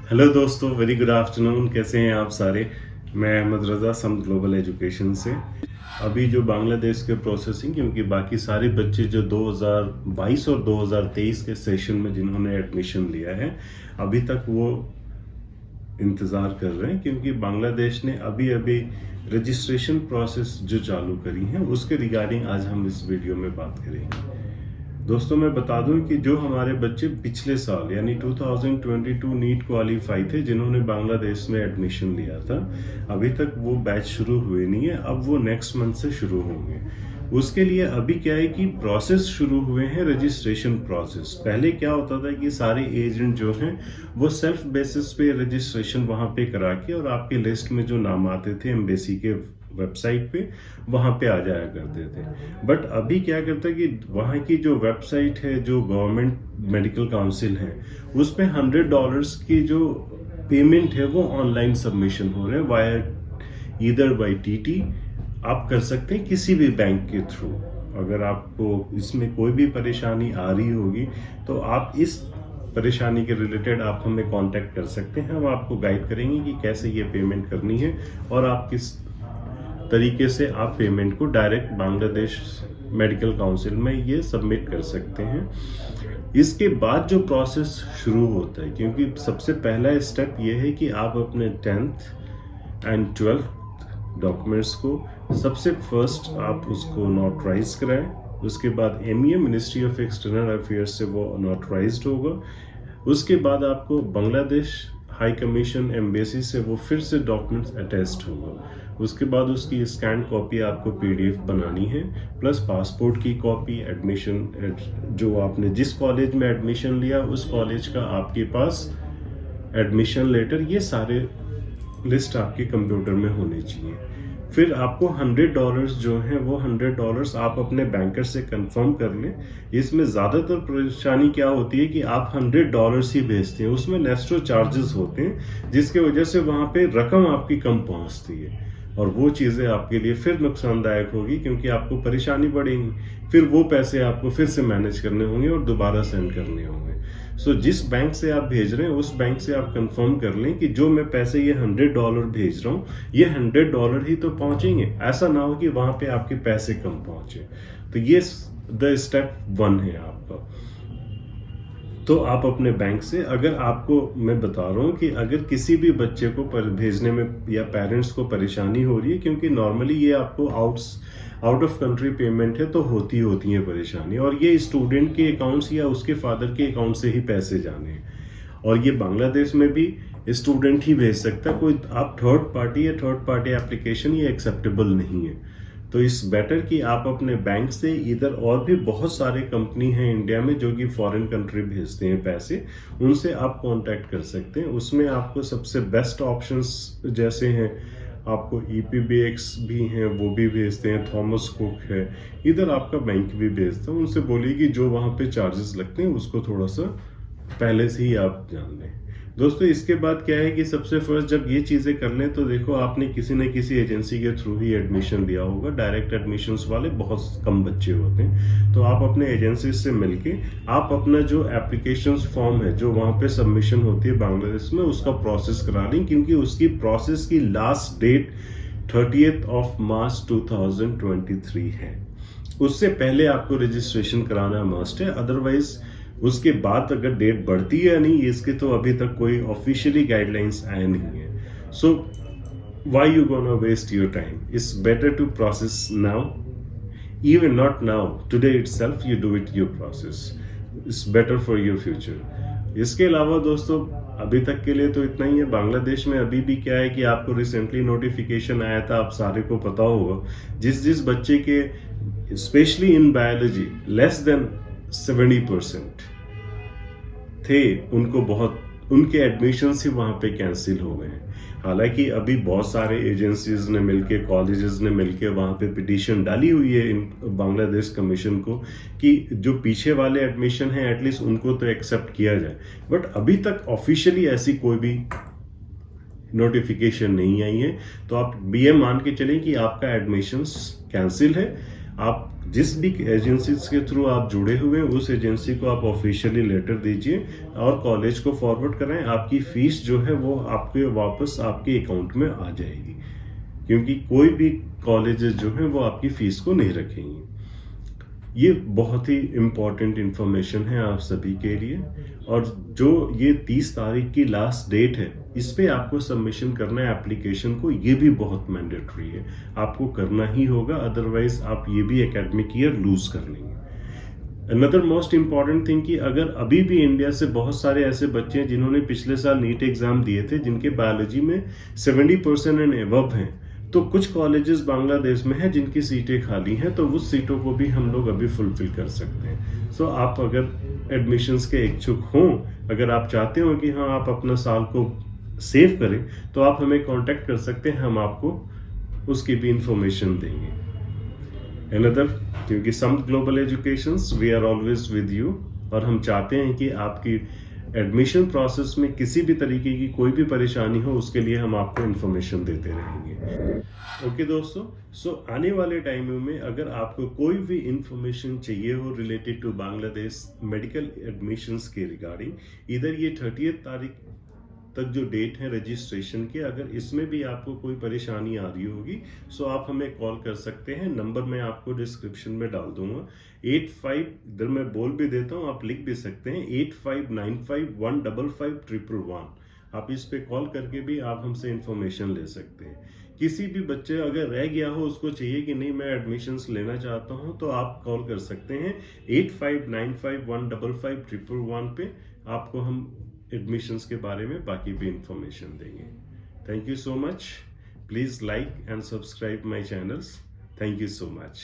Hello दोस्तों, very good afternoon. कैसे हैं आप सारे? मैं अहमद रज़ा सम ग्लोबल एजुकेशन से। अभी जो बांग्लादेश के प्रोसेसिंग, क्योंकि बाकी सारे बच्चे जो 2022 और 2023 के सेशन में जिन्होंने एडमिशन लिया है, अभी तक वो इंतज़ार कर रहे हैं, क्योंकि बांग्लादेश ने अभी अभी रजिस्ट्रेशन प्रोसेस जो चालू करी है उसके रिगार्डिंग आज हम इस वीडियो में बात करेंगे। दोस्तों, मैं बता दूं कि जो हमारे बच्चे पिछले साल यानी 2022 नीट क्वालिफाई थे, जिन्होंने बांग्लादेश में एडमिशन लिया था, अभी तक वो बैच शुरू हुए नहीं है। अब वो नेक्स्ट मंथ से शुरू होंगे। उसके लिए अभी क्या है कि प्रोसेस शुरू हुए हैं, रजिस्ट्रेशन प्रोसेस। पहले क्या होता था कि सारे एजेंट जो हैं वो सेल्फ बेसिस पे रजिस्ट्रेशन वहां पे करा के और आपके लिस्ट में जो नाम आते थे एम्बेसी के वेबसाइट पे, वहां पे आ जाया करते थे। बट अभी क्या करता है कि वहां की जो वेबसाइट है, जो गवर्नमेंट मेडिकल काउंसिल है, उस पे $100 की जो पेमेंट है वो ऑनलाइन सबमिशन हो रहे हैं वाया ईदर बाई टीटी। आप कर सकते हैं किसी भी बैंक के थ्रू। अगर आपको इसमें कोई भी परेशानी आ रही होगी तो आप इस परेशानी के रिलेटेड आप हमें कांटेक्ट कर सकते हैं। हम आपको गाइड करेंगे कि कैसे ये पेमेंट करनी है और आप किस तरीके से आप पेमेंट को डायरेक्ट बांग्लादेश मेडिकल काउंसिल में ये सबमिट कर सकते हैं। इसके बाद जो प्रोसेस शुरू होता है, क्योंकि सबसे पहला स्टेप ये है कि आप अपने 10th एंड 12th डॉक्यूमेंट्स को सबसे फर्स्ट आप उसको नोटराइज कराएं। उसके बाद MEA ministry of external affairs से वो नोटराइज्ड होगा। उसके बाद आपको बांग्लादेश हाई कमीशन एम्बेसी से वो फिर से डॉक्यूमेंट्स अटैच्ड होगा। उसके बाद उसकी स्कैन कॉपी आपको पीडीएफ बनानी है, प्लस पासपोर्ट की कॉपी, एडमिशन जो आपने जिस कॉलेज में एडमिशन लिया उस कॉलेज का आपके पास एडमिशन लेटर, ये सारे लिस्ट आपके कंप्यूटर में होने चाहिए। फिर आपको $100 जो है वो $100 आप अपने बैंकर से कंफर्म कर लें। इसमें ज़्यादातर परेशानी क्या होती है कि आप $100 ही भेजते हैं, उसमें नेस्ट्रो चार्जेस होते हैं, जिसके वजह से वहाँ पे रकम आपकी कम पहुँचती है और वो चीज़ें आपके लिए फिर नुकसानदायक होगी, क्योंकि आपको परेशानी बढ़ेगी। फिर वो पैसे आपको फिर से मैनेज करने होंगे और दोबारा सेंड करने होंगे। सो जिस बैंक से आप भेज रहे हैं उस बैंक से आप कंफर्म कर लें कि जो मैं पैसे ये $100 भेज रहा हूँ, ये $100 ही तो पहुंचेंगे। ऐसा ना हो कि वहां पे आपके पैसे कम पहुंचे। तो ये द स्टेप 1 है आपका। तो आप अपने बैंक से, अगर आपको मैं बता रहा हूँ कि अगर किसी भी बच्चे को भेजने में या पेरेंट्स को परेशानी हो रही है, क्योंकि नॉर्मली ये आपको आउट ऑफ कंट्री पेमेंट है तो होती है परेशानी, और ये स्टूडेंट के अकाउंट्स या उसके फादर के अकाउंट से ही पैसे जाने हैं, और ये बांग्लादेश में भी स्टूडेंट ही भेज सकता है। कोई आप थर्ड पार्टी एप्लीकेशन ये एक्सेप्टेबल नहीं है। तो इस बेटर कि आप अपने बैंक से, इधर और भी बहुत सारे कंपनी हैं इंडिया में जो कि फॉरेन कंट्री भेजते हैं पैसे, उनसे आप कांटेक्ट कर सकते हैं। उसमें आपको सबसे बेस्ट ऑप्शंस जैसे हैं, आपको ईपीबीएक्स भी हैं, वो भी भेजते हैं, थॉमस कुक है, इधर आपका बैंक भी भेजता है। उनसे बोलिए कि जो वहाँ पे चार्जेस लगते हैं उसको थोड़ा सा पहले से ही आप जान लें। दोस्तों, इसके बाद क्या है कि सबसे फर्स्ट जब ये चीज़ें कर लें तो देखो, आपने किसी न किसी एजेंसी के थ्रू ही एडमिशन लिया होगा। डायरेक्ट एडमिशन्स वाले बहुत कम बच्चे होते हैं, तो आप अपने एजेंसी से मिलके आप अपना जो एप्लीकेशंस फॉर्म है जो वहाँ पे सबमिशन होती है बांग्लादेश में, उसका प्रोसेस करा लें, क्योंकि उसकी प्रोसेस की लास्ट डेट 30 मार्च 2023 है। उससे पहले आपको रजिस्ट्रेशन कराना मस्ट है। अदरवाइज उसके बाद अगर डेट बढ़ती है या नहीं, इसके तो अभी तक कोई ऑफिशियली गाइडलाइंस आए नहीं है। So why you gonna waste your time? It's better to process now, even not now, today itself you do it, your process it's better for your future. इसके अलावा दोस्तों, अभी तक के लिए तो इतना ही है। बांग्लादेश में अभी भी क्या है कि आपको रिसेंटली नोटिफिकेशन आया था, आप सारे को पता होगा, जिस बच्चे के specially in biology less than 70% थे, उनके एडमिशंस ही वहां पे कैंसिल हो गए हैं। हालांकि अभी बहुत सारे एजेंसीज ने मिलके, कॉलेजेस ने मिलके वहां पे पिटीशन डाली हुई है इन बांग्लादेश कमीशन को कि जो पीछे वाले एडमिशन हैं एटलीस्ट उनको तो एक्सेप्ट किया जाए। बट अभी तक ऑफिशियली ऐसी कोई भी नोटिफिकेशन नहीं आई है। तो आप ये मान के चलें कि आपका एडमिशंस कैंसिल है। आप जिस भी एजेंसी के थ्रू आप जुड़े हुए हैं उस एजेंसी को आप ऑफिशियली लेटर दीजिए और कॉलेज को फॉरवर्ड कराएं। आपकी फीस जो है वो आपके वापस आपके अकाउंट में आ जाएगी, क्योंकि कोई भी कॉलेजेस जो हैं वो आपकी फीस को नहीं रखेंगे। ये बहुत ही इम्पोर्टेंट इंफॉर्मेशन है आप सभी के लिए। और जो ये 30 तारीख की लास्ट डेट है, इस पे आपको सबमिशन करना है एप्लीकेशन को, ये भी बहुत मैंडेटरी है, आपको करना ही होगा, अदरवाइज आप ये भी एकेडमिक ईयर लूज कर लेंगे। अनदर मोस्ट इंपॉर्टेंट थिंग कि अगर अभी भी इंडिया से बहुत सारे ऐसे बच्चे हैं जिन्होंने पिछले साल नीट एग्जाम दिए थे, जिनके बायोलॉजी में 70% एंड एबव हैं, तो कुछ कॉलेजेस बांग्लादेश में हैं जिनकी सीटें खाली हैं, तो उस सीटों को भी हम लोग अभी फुलफिल कर सकते हैं। सो आप अगर एडमिशन्स के इच्छुक हों, अगर आप चाहते हो कि हाँ आप अपना साल को सेव करें, तो आप हमें कांटेक्ट कर सकते हैं, हम आपको उसकी भी इंफॉर्मेशन देंगे। अनदर, क्योंकि Samarth global educations we are always with you, और हम चाहते हैं कि आपकी एडमिशन प्रोसेस में किसी भी तरीके की कोई भी परेशानी हो, उसके लिए हम आपको इन्फॉर्मेशन देते रहेंगे। ओके दोस्तों, सो आने वाले टाइम में अगर आपको कोई भी इंफॉर्मेशन चाहिए हो related to Bangladesh medical admissions के रिगार्डिंग, इधर ये 30 तारीख तक जो डेट है रजिस्ट्रेशन के, अगर इसमें भी आपको कोई परेशानी आ रही होगी, सो आप हमें कॉल कर सकते हैं। नंबर मैं आपको डिस्क्रिप्शन में डाल दूंगा, 85, इधर मैं बोल भी देता हूं, आप लिख भी सकते हैं, 8595155111। आप इस पे कॉल करके भी आप हमसे इंफॉर्मेशन ले सकते हैं। किसी भी बच्चे अगर रह गया हो, उसको चाहिए कि नहीं मैं एडमिशन्स लेना चाहता हूं, तो आप कॉल कर सकते हैं 8595155111 पे, आपको हम एडमिशन्स के बारे में बाकी भी इंफॉर्मेशन देंगे। Thank you so much. Please like and subscribe my channels. Thank you so much.